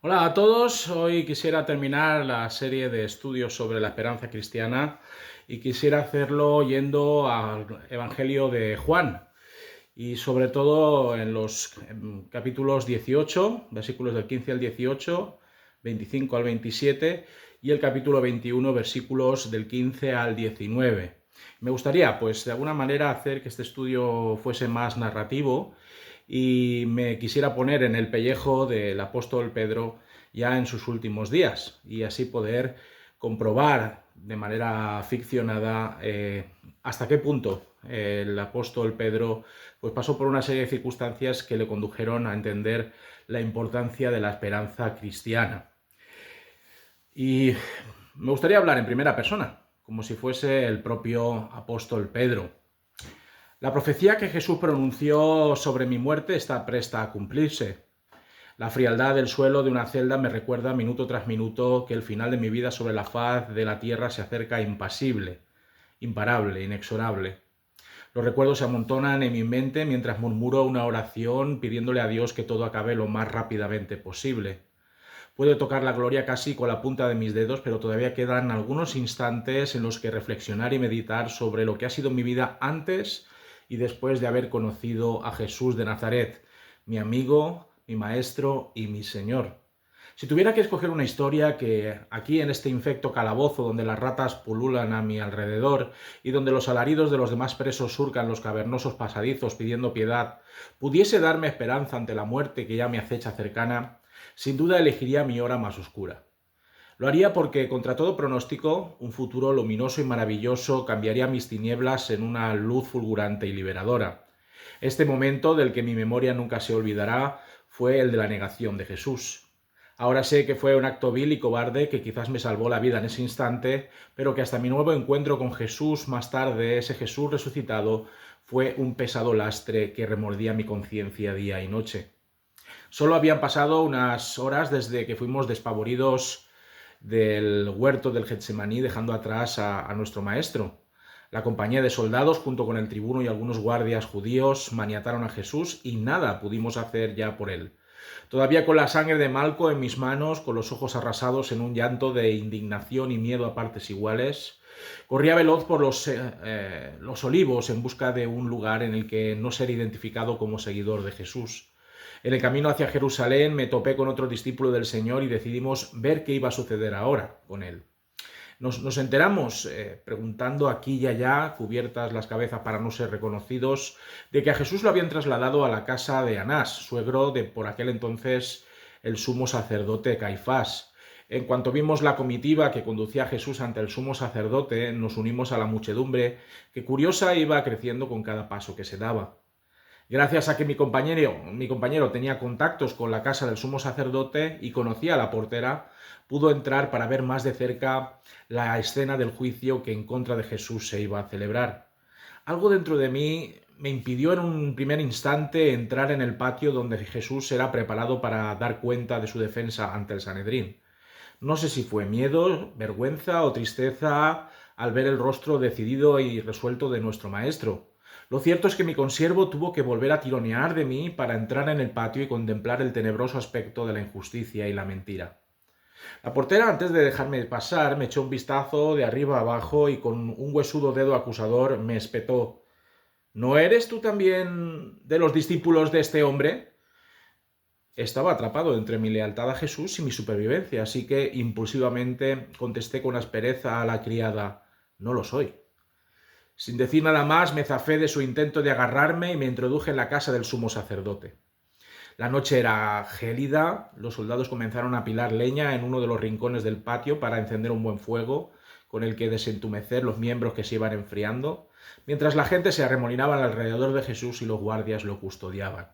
Hola a todos, hoy quisiera terminar la serie de estudios sobre la esperanza cristiana y quisiera hacerlo yendo al Evangelio de Juan y sobre todo en los capítulos 18, versículos del 15 al 18, 25 al 27 y el capítulo 21, versículos del 15 al 19. Me gustaría, pues, de alguna manera hacer que este estudio fuese más narrativo y me quisiera poner en el pellejo del apóstol Pedro ya en sus últimos días y así poder comprobar de manera ficcionada hasta qué punto el apóstol Pedro pues pasó por una serie de circunstancias que le condujeron a entender la importancia de la esperanza cristiana. Y me gustaría hablar en primera persona, como si fuese el propio apóstol Pedro. La profecía que Jesús pronunció sobre mi muerte está presta a cumplirse. La frialdad del suelo de una celda me recuerda minuto tras minuto que el final de mi vida sobre la faz de la tierra se acerca impasible, imparable, inexorable. Los recuerdos se amontonan en mi mente mientras murmuro una oración pidiéndole a Dios que todo acabe lo más rápidamente posible. Puedo tocar la gloria casi con la punta de mis dedos, pero todavía quedan algunos instantes en los que reflexionar y meditar sobre lo que ha sido mi vida antes y después de haber conocido a Jesús de Nazaret, mi amigo, mi maestro y mi Señor. Si tuviera que escoger una historia que aquí en este infecto calabozo donde las ratas pululan a mi alrededor y donde los alaridos de los demás presos surcan los cavernosos pasadizos pidiendo piedad, pudiese darme esperanza ante la muerte que ya me acecha cercana, sin duda elegiría mi hora más oscura. Lo haría porque, contra todo pronóstico, un futuro luminoso y maravilloso cambiaría mis tinieblas en una luz fulgurante y liberadora. Este momento, del que mi memoria nunca se olvidará, fue el de la negación de Jesús. Ahora sé que fue un acto vil y cobarde que quizás me salvó la vida en ese instante, pero que hasta mi nuevo encuentro con Jesús más tarde, ese Jesús resucitado, fue un pesado lastre que remordía mi conciencia día y noche. Solo habían pasado unas horas desde que fuimos despavoridos del huerto del Getsemaní, dejando atrás a nuestro maestro. La compañía de soldados, junto con el tribuno y algunos guardias judíos, maniataron a Jesús y nada pudimos hacer ya por él. Todavía con la sangre de Malco en mis manos, con los ojos arrasados en un llanto de indignación y miedo a partes iguales, corría veloz por los olivos en busca de un lugar en el que no ser identificado como seguidor de Jesús. En el camino hacia Jerusalén me topé con otro discípulo del Señor y decidimos ver qué iba a suceder ahora con él. Nos enteramos, preguntando aquí y allá, cubiertas las cabezas para no ser reconocidos, de que a Jesús lo habían trasladado a la casa de Anás, suegro de por aquel entonces el sumo sacerdote Caifás. En cuanto vimos la comitiva que conducía a Jesús ante el sumo sacerdote, nos unimos a la muchedumbre, que curiosa iba creciendo con cada paso que se daba. Gracias a que mi compañero tenía contactos con la casa del sumo sacerdote y conocía a la portera, pudo entrar para ver más de cerca la escena del juicio que en contra de Jesús se iba a celebrar. Algo dentro de mí me impidió en un primer instante entrar en el patio donde Jesús era preparado para dar cuenta de su defensa ante el Sanedrín. No sé si fue miedo, vergüenza o tristeza al ver el rostro decidido y resuelto de nuestro maestro. Lo cierto es que mi consiervo tuvo que volver a tironear de mí para entrar en el patio y contemplar el tenebroso aspecto de la injusticia y la mentira. La portera, antes de dejarme pasar, me echó un vistazo de arriba a abajo y con un huesudo dedo acusador me espetó. ¿No eres tú también de los discípulos de este hombre? Estaba atrapado entre mi lealtad a Jesús y mi supervivencia, así que impulsivamente contesté con aspereza a la criada: no lo soy. Sin decir nada más, me zafé de su intento de agarrarme y me introduje en la casa del sumo sacerdote. La noche era gélida, los soldados comenzaron a apilar leña en uno de los rincones del patio para encender un buen fuego, con el que desentumecer los miembros que se iban enfriando, mientras la gente se arremolinaba alrededor de Jesús y los guardias lo custodiaban.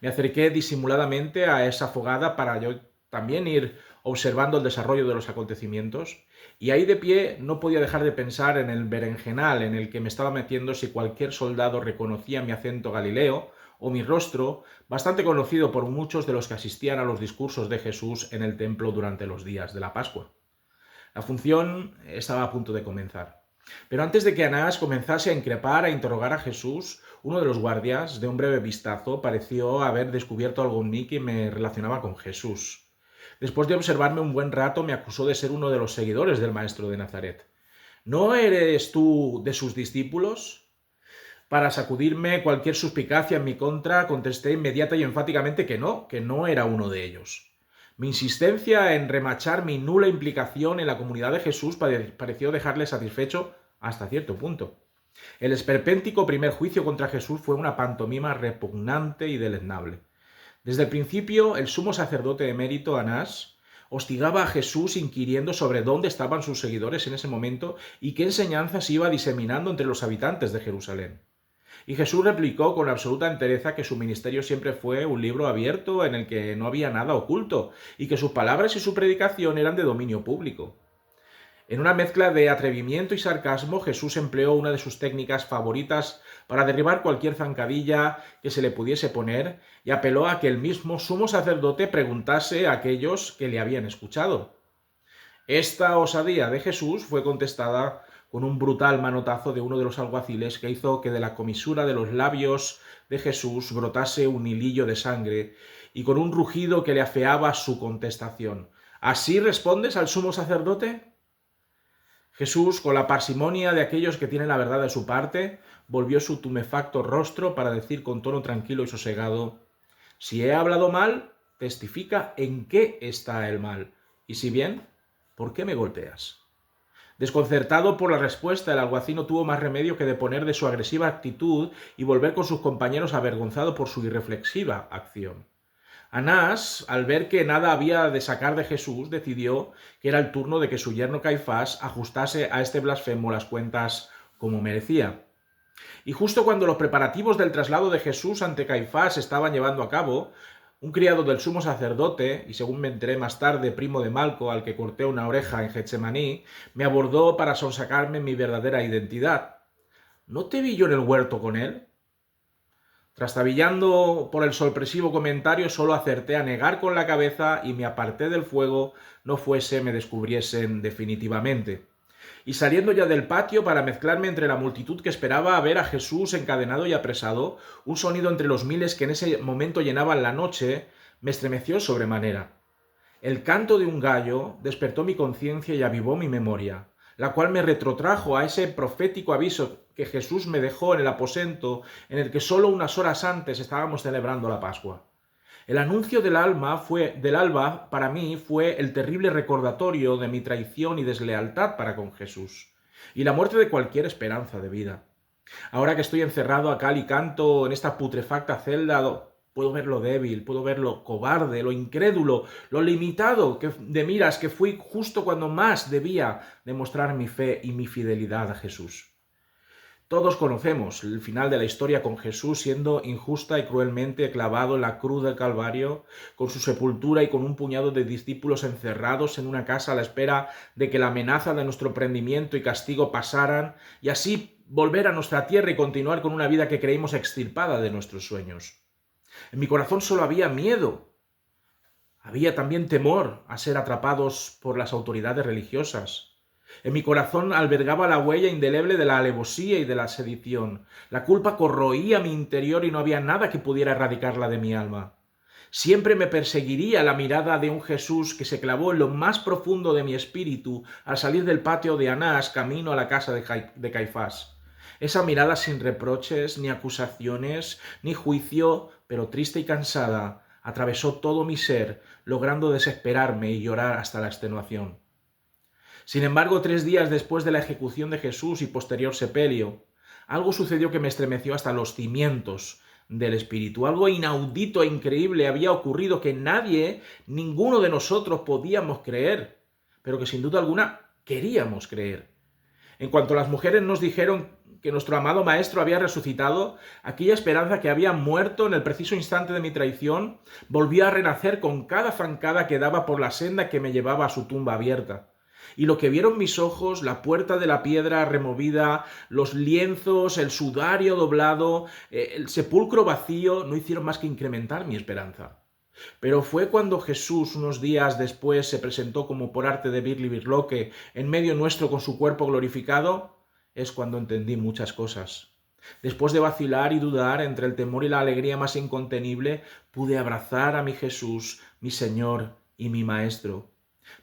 Me acerqué disimuladamente a esa fogada para yo también ir observando el desarrollo de los acontecimientos, y ahí de pie no podía dejar de pensar en el berenjenal en el que me estaba metiendo si cualquier soldado reconocía mi acento galileo o mi rostro, bastante conocido por muchos de los que asistían a los discursos de Jesús en el templo durante los días de la Pascua. La función estaba a punto de comenzar. Pero antes de que Anás comenzase a increpar, a interrogar a Jesús, uno de los guardias, de un breve vistazo, pareció haber descubierto algo en mí que me relacionaba con Jesús. Después de observarme un buen rato, me acusó de ser uno de los seguidores del maestro de Nazaret. ¿No eres tú de sus discípulos? Para sacudirme cualquier suspicacia en mi contra, contesté inmediata y enfáticamente que no era uno de ellos. Mi insistencia en remachar mi nula implicación en la comunidad de Jesús pareció dejarle satisfecho hasta cierto punto. El esperpéntico primer juicio contra Jesús fue una pantomima repugnante y deleznable. Desde el principio, el sumo sacerdote emérito, Anás, hostigaba a Jesús inquiriendo sobre dónde estaban sus seguidores en ese momento y qué enseñanzas iba diseminando entre los habitantes de Jerusalén. Y Jesús replicó con absoluta entereza que su ministerio siempre fue un libro abierto en el que no había nada oculto y que sus palabras y su predicación eran de dominio público. En una mezcla de atrevimiento y sarcasmo, Jesús empleó una de sus técnicas favoritas para derribar cualquier zancadilla que se le pudiese poner y apeló a que el mismo sumo sacerdote preguntase a aquellos que le habían escuchado. Esta osadía de Jesús fue contestada con un brutal manotazo de uno de los alguaciles que hizo que de la comisura de los labios de Jesús brotase un hilillo de sangre y con un rugido que le afeaba su contestación. ¿Así respondes al sumo sacerdote? Jesús, con la parsimonia de aquellos que tienen la verdad de su parte, volvió su tumefacto rostro para decir con tono tranquilo y sosegado: si he hablado mal, testifica en qué está el mal, y si bien, ¿por qué me golpeas? Desconcertado por la respuesta, el alguacil no tuvo más remedio que deponer de su agresiva actitud y volver con sus compañeros avergonzado por su irreflexiva acción. Anás, al ver que nada había de sacar de Jesús, decidió que era el turno de que su yerno Caifás ajustase a este blasfemo las cuentas como merecía. Y justo cuando los preparativos del traslado de Jesús ante Caifás se estaban llevando a cabo, un criado del sumo sacerdote, y según me enteré más tarde, primo de Malco, al que corté una oreja en Getsemaní, me abordó para sonsacarme mi verdadera identidad. ¿No te vi yo en el huerto con él? Trastabillando por el sorpresivo comentario, solo acerté a negar con la cabeza y me aparté del fuego, no fuese me descubriesen definitivamente. Y saliendo ya del patio para mezclarme entre la multitud que esperaba ver a Jesús encadenado y apresado, un sonido entre los miles que en ese momento llenaban la noche me estremeció sobremanera. El canto de un gallo despertó mi conciencia y avivó mi memoria, la cual me retrotrajo a ese profético aviso que Jesús me dejó en el aposento en el que solo unas horas antes estábamos celebrando la Pascua. El anuncio del alba para mí fue el terrible recordatorio de mi traición y deslealtad para con Jesús, y la muerte de cualquier esperanza de vida. Ahora que estoy encerrado a cal y canto en esta putrefacta celda, puedo ver lo débil, puedo ver lo cobarde, lo incrédulo, lo limitado de miras que fui justo cuando más debía demostrar mi fe y mi fidelidad a Jesús. Todos conocemos el final de la historia con Jesús siendo injusta y cruelmente clavado en la cruz del Calvario, con su sepultura y con un puñado de discípulos encerrados en una casa a la espera de que la amenaza de nuestro prendimiento y castigo pasaran, y así volver a nuestra tierra y continuar con una vida que creímos extirpada de nuestros sueños. En mi corazón solo había miedo. Había también temor a ser atrapados por las autoridades religiosas. En mi corazón albergaba la huella indeleble de la alevosía y de la sedición. La culpa corroía mi interior y no había nada que pudiera erradicarla de mi alma. Siempre me perseguiría la mirada de un Jesús que se clavó en lo más profundo de mi espíritu al salir del patio de Anás camino a la casa de Caifás. Esa mirada sin reproches, ni acusaciones, ni juicio, pero triste y cansada, atravesó todo mi ser, logrando desesperarme y llorar hasta la extenuación. Sin embargo, 3 días después de la ejecución de Jesús y posterior sepelio, algo sucedió que me estremeció hasta los cimientos del espíritu. Algo inaudito e increíble había ocurrido que nadie, ninguno de nosotros podíamos creer, pero que sin duda alguna queríamos creer. En cuanto las mujeres nos dijeron que nuestro amado Maestro había resucitado, aquella esperanza que había muerto en el preciso instante de mi traición volvió a renacer con cada zancada que daba por la senda que me llevaba a su tumba abierta. Y lo que vieron mis ojos, la puerta de la piedra removida, los lienzos, el sudario doblado, el sepulcro vacío, no hicieron más que incrementar mi esperanza. Pero fue cuando Jesús, unos días después, se presentó como por arte de birlibirloque en medio nuestro con su cuerpo glorificado, es cuando entendí muchas cosas. Después de vacilar y dudar entre el temor y la alegría más incontenible, pude abrazar a mi Jesús, mi Señor y mi maestro.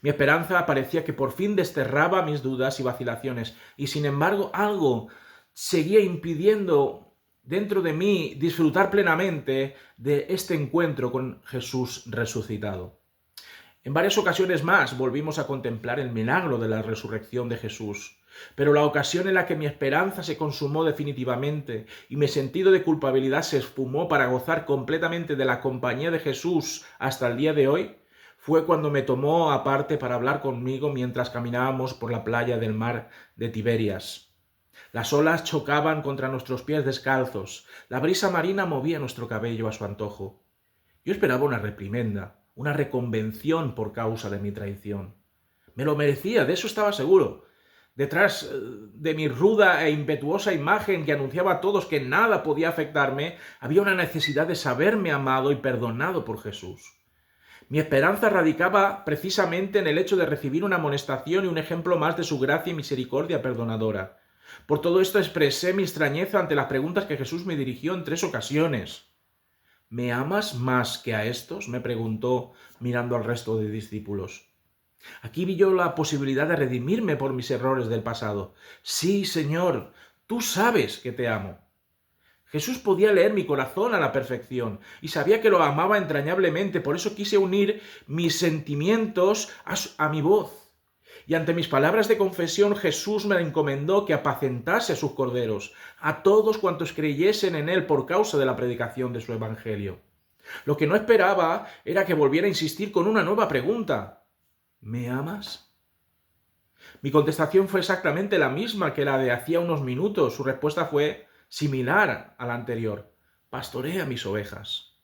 Mi esperanza parecía que por fin desterraba mis dudas y vacilaciones, y sin embargo algo seguía impidiendo dentro de mí disfrutar plenamente de este encuentro con Jesús resucitado. En varias ocasiones más volvimos a contemplar el milagro de la resurrección de Jesús, pero la ocasión en la que mi esperanza se consumó definitivamente y mi sentido de culpabilidad se esfumó para gozar completamente de la compañía de Jesús hasta el día de hoy, fue cuando me tomó aparte para hablar conmigo mientras caminábamos por la playa del mar de Tiberias. Las olas chocaban contra nuestros pies descalzos, la brisa marina movía nuestro cabello a su antojo. Yo esperaba una reprimenda, una reconvención por causa de mi traición. Me lo merecía, de eso estaba seguro. Detrás de mi ruda e impetuosa imagen que anunciaba a todos que nada podía afectarme, había una necesidad de saberme amado y perdonado por Jesús. Mi esperanza radicaba precisamente en el hecho de recibir una amonestación y un ejemplo más de su gracia y misericordia perdonadora. Por todo esto expresé mi extrañeza ante las preguntas que Jesús me dirigió en 3 ocasiones. ¿Me amas más que a estos?, me preguntó mirando al resto de discípulos. Aquí vi yo la posibilidad de redimirme por mis errores del pasado. Sí, Señor, tú sabes que te amo. Jesús podía leer mi corazón a la perfección y sabía que lo amaba entrañablemente, por eso quise unir mis sentimientos a mi voz. Y ante mis palabras de confesión, Jesús me encomendó que apacentase a sus corderos, a todos cuantos creyesen en él por causa de la predicación de su evangelio. Lo que no esperaba era que volviera a insistir con una nueva pregunta. ¿Me amas? Mi contestación fue exactamente la misma que la de hacía unos minutos. Su respuesta fue similar a la anterior. Pastorea mis ovejas.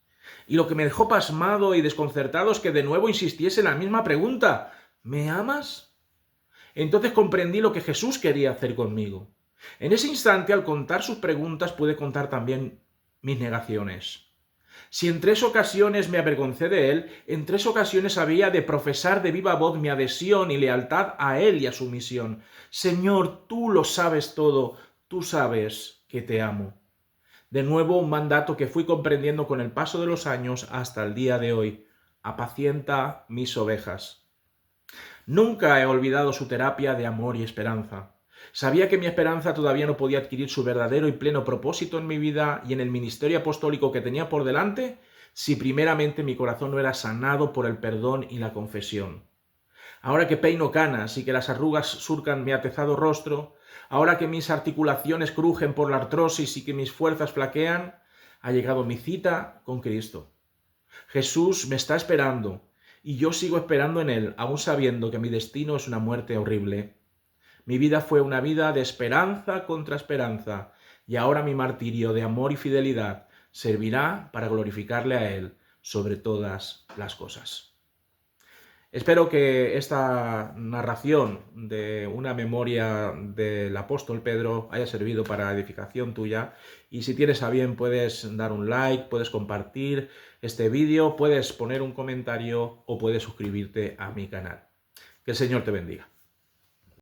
Y lo que me dejó pasmado y desconcertado es que de nuevo insistiese en la misma pregunta. ¿Me amas? Entonces comprendí lo que Jesús quería hacer conmigo. En ese instante, al contar sus preguntas, pude contar también mis negaciones. Si en 3 ocasiones me avergoncé de él, en 3 ocasiones había de profesar de viva voz mi adhesión y lealtad a él y a su misión. Señor, tú lo sabes todo, tú sabes que te amo. De nuevo, un mandato que fui comprendiendo con el paso de los años hasta el día de hoy. Apacienta mis ovejas. Nunca he olvidado su terapia de amor y esperanza. Sabía que mi esperanza todavía no podía adquirir su verdadero y pleno propósito en mi vida y en el ministerio apostólico que tenía por delante si primeramente mi corazón no era sanado por el perdón y la confesión. Ahora que peino canas y que las arrugas surcan mi atezado rostro, ahora que mis articulaciones crujen por la artrosis y que mis fuerzas flaquean, ha llegado mi cita con Cristo. Jesús me está esperando y yo sigo esperando en él, aún sabiendo que mi destino es una muerte horrible. Mi vida fue una vida de esperanza contra esperanza, y ahora mi martirio de amor y fidelidad servirá para glorificarle a él sobre todas las cosas. Espero que esta narración de una memoria del apóstol Pedro haya servido para edificación tuya, y si tienes a bien puedes dar un like, puedes compartir este vídeo, puedes poner un comentario o puedes suscribirte a mi canal. Que el Señor te bendiga.